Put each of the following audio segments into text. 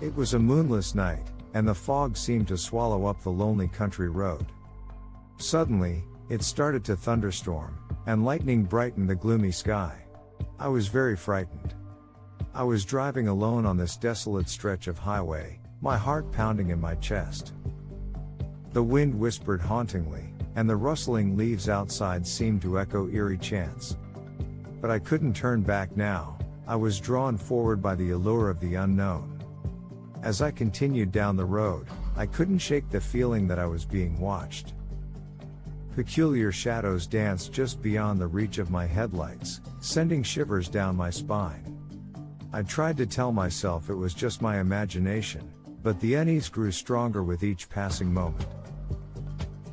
It was a moonless night, and the fog seemed to swallow up the lonely country road. Suddenly, it started to thunderstorm, and lightning brightened the gloomy sky. I was very frightened. I was driving alone on this desolate stretch of highway, my heart pounding in my chest. The wind whispered hauntingly, and the rustling leaves outside seemed to echo eerie chants. But I couldn't turn back now. I was drawn forward by the allure of the unknown. As I continued down the road, I couldn't shake the feeling that I was being watched. Peculiar shadows danced just beyond the reach of my headlights, sending shivers down my spine. I tried to tell myself it was just my imagination, but the unease grew stronger with each passing moment.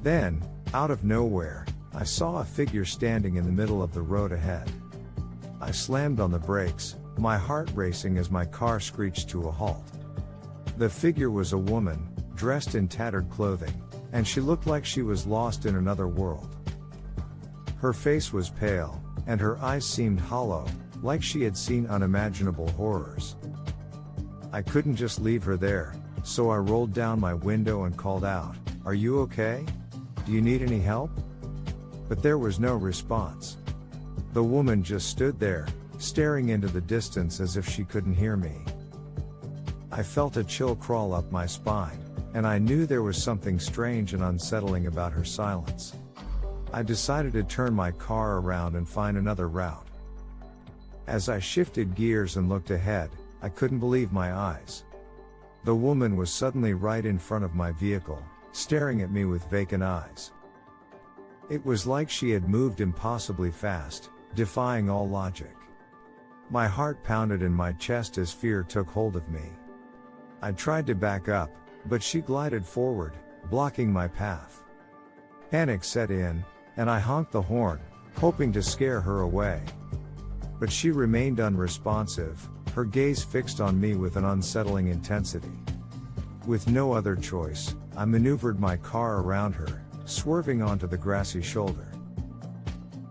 Then, out of nowhere, I saw a figure standing in the middle of the road ahead. I slammed on the brakes, my heart racing as my car screeched to a halt. The figure was a woman, dressed in tattered clothing, and she looked like she was lost in another world. Her face was pale, and her eyes seemed hollow, like she had seen unimaginable horrors. I couldn't just leave her there, so I rolled down my window and called out, "Are you okay? Do you need any help?" But there was no response. The woman just stood there, staring into the distance as if she couldn't hear me. I felt a chill crawl up my spine, and I knew there was something strange and unsettling about her silence. I decided to turn my car around and find another route. As I shifted gears and looked ahead, I couldn't believe my eyes. The woman was suddenly right in front of my vehicle, staring at me with vacant eyes. It was like she had moved impossibly fast, defying all logic. My heart pounded in my chest as fear took hold of me. I tried to back up, but she glided forward, blocking my path. Panic set in, and I honked the horn, hoping to scare her away. But she remained unresponsive, her gaze fixed on me with an unsettling intensity. With no other choice, I maneuvered my car around her, swerving onto the grassy shoulder.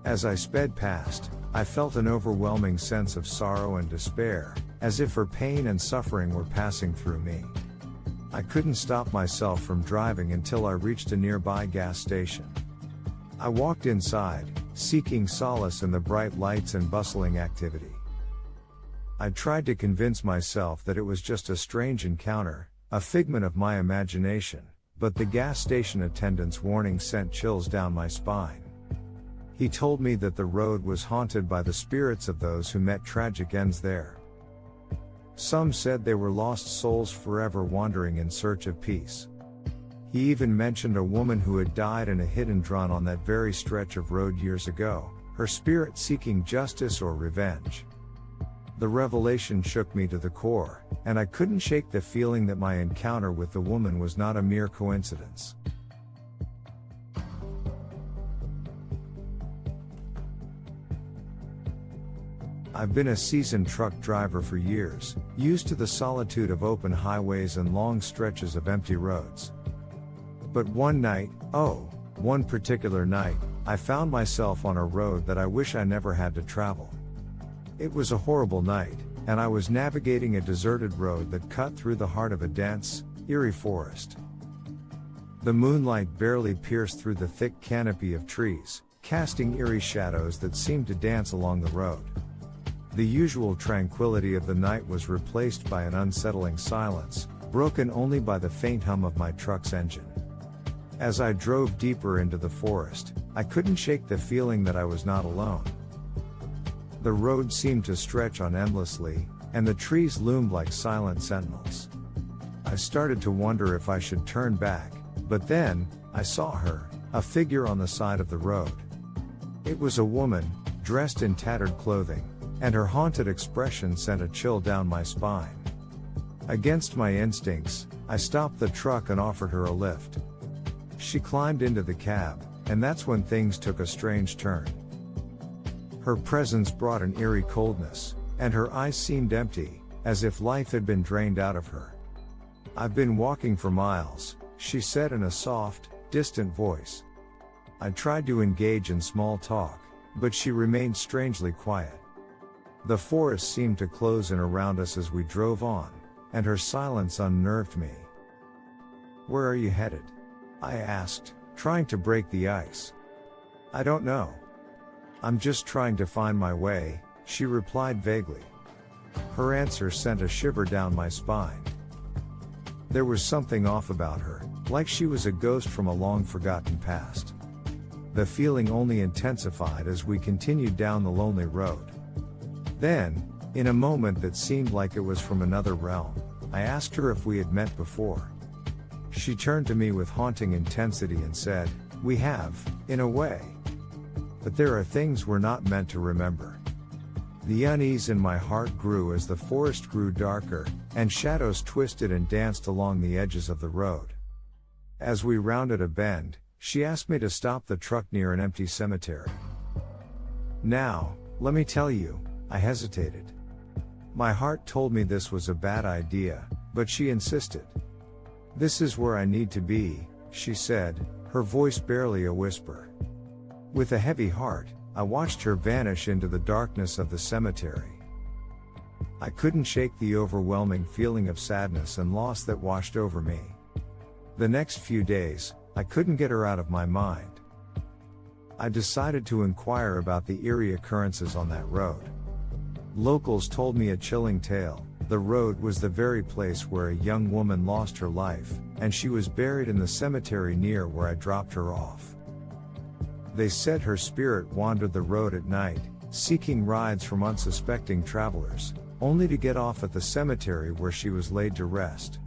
As I sped past, I felt an overwhelming sense of sorrow and despair, as if her pain and suffering were passing through me. I couldn't stop myself from driving until I reached a nearby gas station. I walked inside, seeking solace in the bright lights and bustling activity. I tried to convince myself that it was just a strange encounter, a figment of my imagination, but the gas station attendant's warning sent chills down my spine. He told me that the road was haunted by the spirits of those who met tragic ends there. Some said they were lost souls forever wandering in search of peace. He even mentioned a woman who had died in a hit and run on that very stretch of road years ago, her spirit seeking justice or revenge. The revelation shook me to the core, and I couldn't shake the feeling that my encounter with the woman was not a mere coincidence. I've been a seasoned truck driver for years, used to the solitude of open highways and long stretches of empty roads. But one particular night, I found myself on a road that I wish I never had to travel. It was a horrible night, and I was navigating a deserted road that cut through the heart of a dense, eerie forest. The moonlight barely pierced through the thick canopy of trees, casting eerie shadows that seemed to dance along the road. The usual tranquility of the night was replaced by an unsettling silence, broken only by the faint hum of my truck's engine. As I drove deeper into the forest, I couldn't shake the feeling that I was not alone. The road seemed to stretch on endlessly, and the trees loomed like silent sentinels. I started to wonder if I should turn back, but then, I saw her, a figure on the side of the road. It was a woman, dressed in tattered clothing, and her haunted expression sent a chill down my spine. Against my instincts, I stopped the truck and offered her a lift. She climbed into the cab, and that's when things took a strange turn. Her presence brought an eerie coldness, and her eyes seemed empty, as if life had been drained out of her. "I've been walking for miles," she said in a soft, distant voice. I tried to engage in small talk, but she remained strangely quiet. The forest seemed to close in around us as we drove on, and her silence unnerved me. "Where are you headed?" I asked, trying to break the ice. "I don't know. I'm just trying to find my way," she replied vaguely. Her answer sent a shiver down my spine. There was something off about her, like she was a ghost from a long-forgotten past. The feeling only intensified as we continued down the lonely road. Then, in a moment that seemed like it was from another realm, I asked her if we had met before. She turned to me with haunting intensity and said, "We have, in a way. But there are things we're not meant to remember." The unease in my heart grew as the forest grew darker, and shadows twisted and danced along the edges of the road. As we rounded a bend, she asked me to stop the truck near an empty cemetery. "Now, let me tell you," I hesitated. My heart told me this was a bad idea, but she insisted. "This is where I need to be," she said, her voice barely a whisper. With a heavy heart, I watched her vanish into the darkness of the cemetery. I couldn't shake the overwhelming feeling of sadness and loss that washed over me. The next few days, I couldn't get her out of my mind. I decided to inquire about the eerie occurrences on that road. Locals told me a chilling tale. The road was the very place where a young woman lost her life, and she was buried in the cemetery near where I dropped her off. They said her spirit wandered the road at night, seeking rides from unsuspecting travelers, only to get off at the cemetery where she was laid to rest.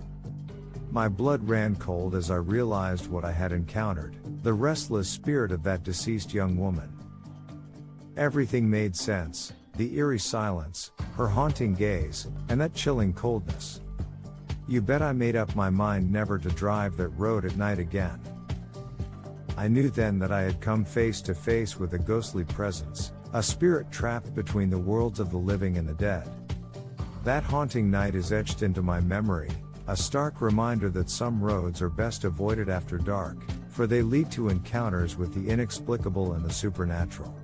My blood ran cold as I realized what I had encountered, the restless spirit of that deceased young woman. Everything made sense, the eerie silence, her haunting gaze, and that chilling coldness. You bet I made up my mind never to drive that road at night again. I knew then that I had come face to face with a ghostly presence, a spirit trapped between the worlds of the living and the dead. That haunting night is etched into my memory, a stark reminder that some roads are best avoided after dark, for they lead to encounters with the inexplicable and the supernatural.